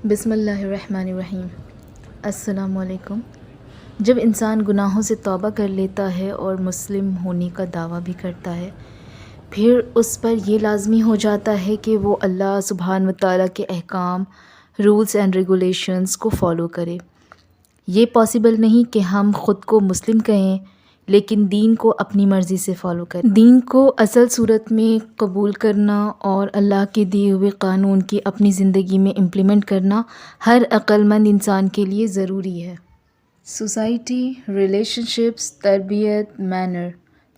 بسم اللہ الرحمن الرحیم۔ السلام علیکم۔ جب انسان گناہوں سے توبہ کر لیتا ہے اور مسلم ہونے کا دعویٰ بھی کرتا ہے، پھر اس پر یہ لازمی ہو جاتا ہے کہ وہ اللہ سبحانہ وتعالیٰ کے احکام، رولز اینڈ ریگولیشنز کو فالو کرے۔ یہ پاسبل نہیں کہ ہم خود کو مسلم کہیں لیکن دین کو اپنی مرضی سے فالو کریں۔ دین کو اصل صورت میں قبول کرنا اور اللہ کے دیے ہوئے قانون کی اپنی زندگی میں امپلیمنٹ کرنا ہر عقل مند انسان کے لیے ضروری ہے۔ سوسائٹی، ریلیشن شپس، تربیت، مینر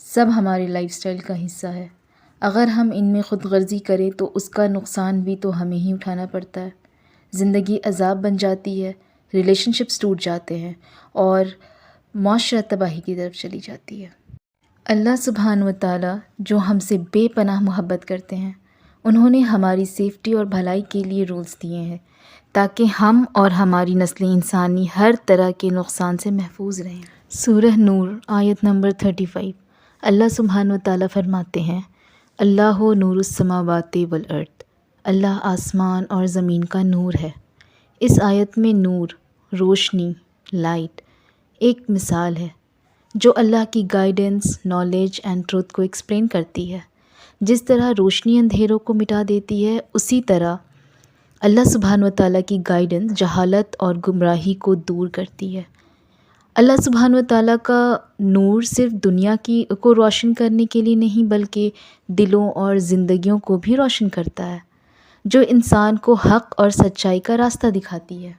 سب ہماری لائف سٹائل کا حصہ ہے۔ اگر ہم ان میں خود غرضی کریں تو اس کا نقصان بھی تو ہمیں ہی اٹھانا پڑتا ہے۔ زندگی عذاب بن جاتی ہے، ریلیشن شپس ٹوٹ جاتے ہیں اور معاشرت تباہی کی طرف چلی جاتی ہے۔ اللہ سبحانہ وتعالیٰ جو ہم سے بے پناہ محبت کرتے ہیں، انہوں نے ہماری سیفٹی اور بھلائی کے لیے رولز دیے ہیں تاکہ ہم اور ہماری نسل انسانی ہر طرح کے نقصان سے محفوظ رہیں۔ سورہ نور آیت نمبر 35۔ اللہ سبحانہ وتعالیٰ فرماتے ہیں، اللہ نور السماوات والارض، اللہ آسمان اور زمین کا نور ہے۔ اس آیت میں نور، روشنی، لائٹ ایک مثال ہے جو اللہ کی گائیڈنس، نالج اینڈ ٹروتھ کو ایکسپلین کرتی ہے۔ جس طرح روشنی اندھیروں کو مٹا دیتی ہے، اسی طرح اللہ سبحانہ وتعالیٰ کی گائیڈنس جہالت اور گمراہی کو دور کرتی ہے۔ اللہ سبحانہ وتعالیٰ کا نور صرف دنیا کو روشن کرنے کے لیے نہیں بلکہ دلوں اور زندگیوں کو بھی روشن کرتا ہے، جو انسان کو حق اور سچائی کا راستہ دکھاتی ہے۔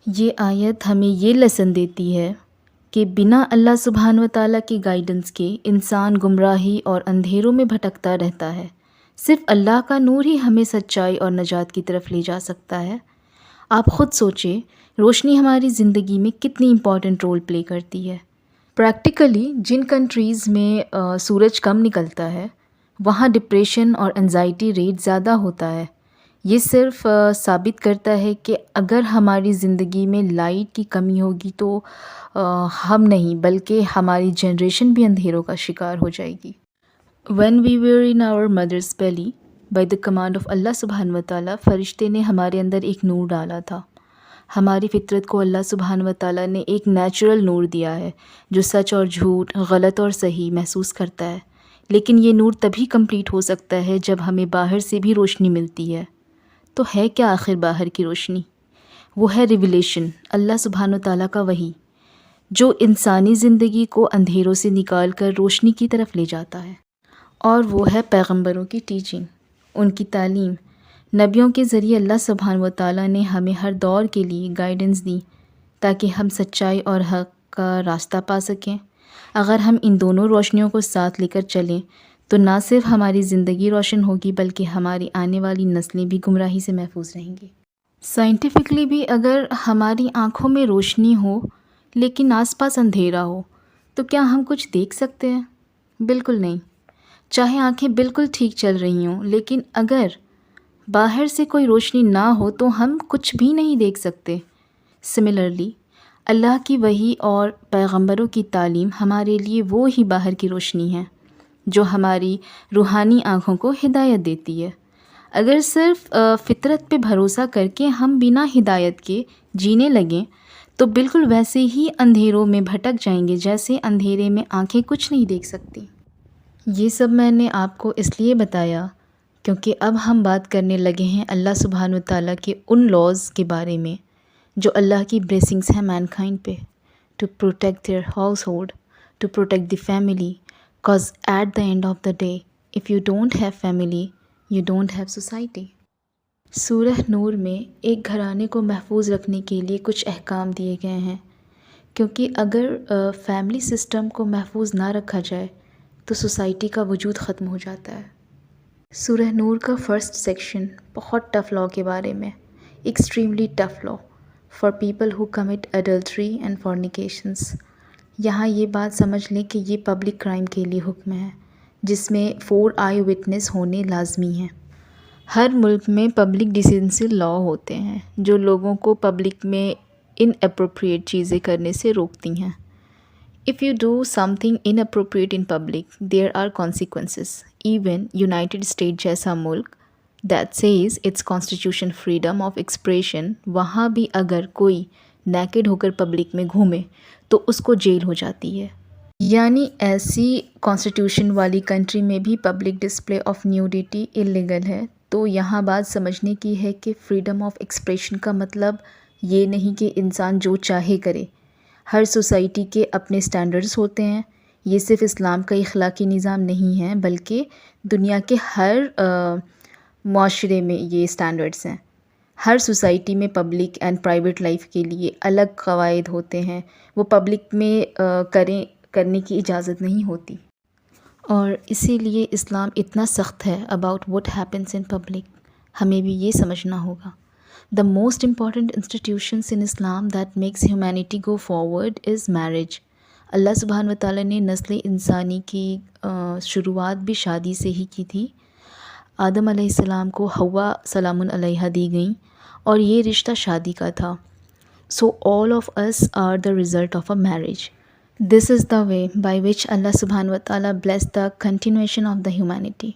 یہ آیت ہمیں یہ لیسن دیتی ہے کہ بنا اللہ سبحانہ وتعالیٰ کی گائیڈنس کے انسان گمراہی اور اندھیروں میں بھٹکتا رہتا ہے۔ صرف اللہ کا نور ہی ہمیں سچائی اور نجات کی طرف لے جا سکتا ہے۔ آپ خود سوچیں، روشنی ہماری زندگی میں کتنی امپورٹنٹ رول پلے کرتی ہے۔ پریکٹیکلی جن کنٹریز میں سورج کم نکلتا ہے، وہاں ڈپریشن اور انزائٹی ریٹ زیادہ ہوتا ہے۔ یہ صرف ثابت کرتا ہے کہ اگر ہماری زندگی میں لائٹ کی کمی ہوگی تو ہم نہیں بلکہ ہماری جنریشن بھی اندھیروں کا شکار ہو جائے گی۔ When we were in our mother's belly, by the command of اللہ سبحانہ وتعالیٰ، فرشتے نے ہمارے اندر ایک نور ڈالا تھا۔ ہماری فطرت کو اللہ سبحانہ وتعالیٰ نے ایک نیچرل نور دیا ہے جو سچ اور جھوٹ، غلط اور صحیح محسوس کرتا ہے۔ لیکن یہ نور تبھی کمپلیٹ ہو سکتا ہے جب ہمیں باہر سے بھی روشنی ملتی ہے۔ تو ہے کیا آخر باہر کی روشنی؟ وہ ہے ریویلیشن، اللہ سبحانہ وتعالیٰ کا وحی، جو انسانی زندگی کو اندھیروں سے نکال کر روشنی کی طرف لے جاتا ہے۔ اور وہ ہے پیغمبروں کی ٹیچنگ، ان کی تعلیم۔ نبیوں کے ذریعے اللہ سبحانہ وتعالیٰ نے ہمیں ہر دور کے لیے گائیڈنس دی تاکہ ہم سچائی اور حق کا راستہ پا سکیں۔ اگر ہم ان دونوں روشنیوں کو ساتھ لے کر چلیں تو نہ صرف ہماری زندگی روشن ہوگی بلکہ ہماری آنے والی نسلیں بھی گمراہی سے محفوظ رہیں گی۔ سائنٹیفکلی بھی اگر ہماری آنکھوں میں روشنی ہو لیکن آس پاس اندھیرا ہو تو کیا ہم کچھ دیکھ سکتے ہیں؟ بالکل نہیں۔ چاہے آنکھیں بالکل ٹھیک چل رہی ہوں لیکن اگر باہر سے کوئی روشنی نہ ہو تو ہم کچھ بھی نہیں دیکھ سکتے۔ سملرلی اللہ کی وحی اور پیغمبروں کی تعلیم ہمارے لیے وہ ہی باہر کی روشنی ہے جو ہماری روحانی آنکھوں کو ہدایت دیتی ہے۔ اگر صرف فطرت پہ بھروسہ کر کے ہم بنا ہدایت کے جینے لگیں تو بالکل ویسے ہی اندھیروں میں بھٹک جائیں گے جیسے اندھیرے میں آنکھیں کچھ نہیں دیکھ سکتی۔ یہ سب میں نے آپ کو اس لیے بتایا کیونکہ اب ہم بات کرنے لگے ہیں اللہ سبحانہ وتعالیٰ کے ان لاز کے بارے میں جو اللہ کی بلیسنگز ہیں مینکائنڈ پہ، to protect their household, to protect the family, cause at the end of the day if you don't have family you don't have society۔ سورہ نور میں ایک گھرانے کو محفوظ رکھنے کے لیے کچھ احکام دیے گئے ہیں، کیونکہ اگر فیملی سسٹم کو محفوظ نہ رکھا جائے تو سوسائٹی کا وجود ختم ہو جاتا ہے۔ سورہ نور کا فرسٹ سیکشن بہت ٹف لاء کے بارے میں، extremely tough law for people who commit adultery and fornications. یہاں یہ بات سمجھ لیں کہ یہ پبلک کرائم کے لیے حکم ہے جس میں 4 آئی وٹنس ہونے لازمی ہیں۔ ہر ملک میں پبلک ڈیسینسی لاء ہوتے ہیں جو لوگوں کو پبلک میں ان اپروپریٹ چیزیں کرنے سے روکتی ہیں۔ If you do something inappropriate in public there are consequences. Even United State جیسا ملک that says its constitution freedom of expression, وہاں بھی اگر کوئی نیکڈ ہو کر پبلک میں گھومے تو اس کو جیل ہو جاتی ہے. یعنی ایسی کانسٹیٹیوشن والی کنٹری میں بھی public display of nudity illegal ہے. تو یہاں بات سمجھنے کی ہے کہ فریڈم آف ایکسپریشن کا مطلب یہ نہیں کہ انسان جو چاہے کرے. ہر سوسائٹی کے اپنے سٹینڈرڈز ہوتے ہیں. یہ صرف اسلام کا اخلاقی نظام نہیں ہے بلکہ دنیا کے ہر معاشرے میں یہ سٹینڈرڈز ہیں. ہر سوسائٹی میں پبلک اینڈ پرائیویٹ لائف کے لیے الگ قواعد ہوتے ہیں. وہ پبلک میں کرنے کی اجازت نہیں ہوتی. اور اسی لیے اسلام اتنا سخت ہے about what happens in public. ہمیں بھی یہ سمجھنا ہوگا. The most important institutions in Islam that makes humanity go forward is marriage. اللہ سبحانہ و تعالیٰ نے نسل انسانی کی شروعات بھی شادی سے ہی کی تھی. آدم علیہ السلام کو حوا سلام علیہا دی گئیں اور یہ رشتہ شادی کا تھا. So all of us are the result of a marriage. This is the way by which Allah سبحانہ و تعالیٰ bless the continuation of the humanity.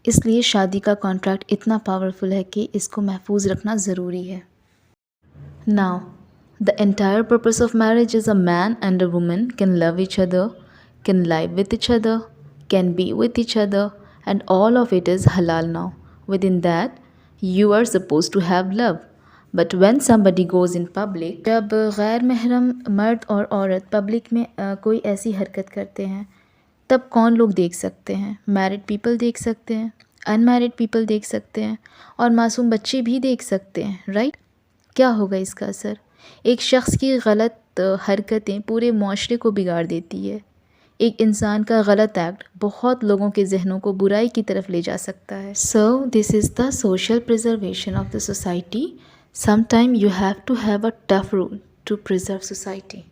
اس لیے شادی کا کانٹریکٹ اتنا پاورفل ہے کہ اس کو محفوظ رکھنا ضروری ہے. Now, the entire purpose of marriage is a man and a woman can love each other, can live with each other, can be with each other, and all of it is halal now. Within that, you are supposed to have love. But when somebody goes in public, جب غیر محرم مرد اور عورت public میں کوئی ایسی حرکت کرتے ہیں تب کون لوگ دیکھ سکتے ہیں؟ میرڈ پیپل دیکھ سکتے ہیں، ان میرڈ پیپل دیکھ سکتے ہیں، اور معصوم بچے بھی دیکھ سکتے ہیں. رائٹ؟ کیا ہوگا اس کا اثر؟ ایک شخص کی غلط حرکتیں پورے معاشرے کو بگاڑ دیتی ہے. ایک انسان کا غلط ایکٹ بہت لوگوں کے ذہنوں کو برائی کی طرف لے جا سکتا ہے. So this is the social preservation of the society. Sometime you have to have a tough rule to preserve society.